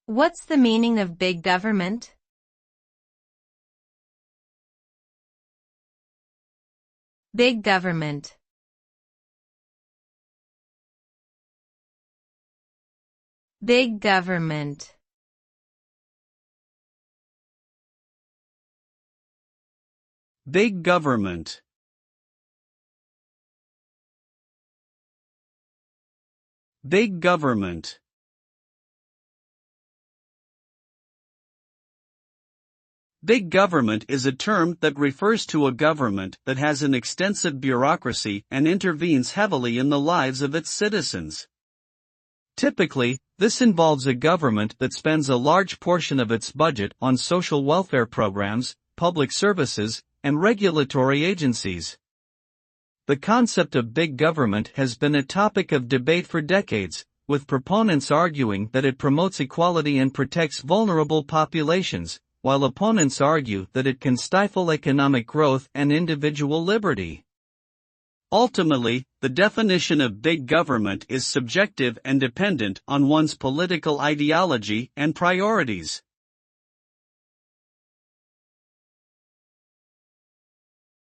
What's the meaning of big government? Big government. Big government. Big government. Big government. Big government is a term that refers to a government that has an extensive bureaucracy and intervenes heavily in the lives of its citizens. Typically, this involves a government that spends a large portion of its budget on social welfare programs, public services, and regulatory agencies. The concept of big government has been a topic of debate for decades, with proponents arguing that it promotes equality and protects vulnerable populations, while opponents argue that it can stifle economic growth and individual liberty. Ultimately, the definition of big government is subjective and dependent on one's political ideology and priorities.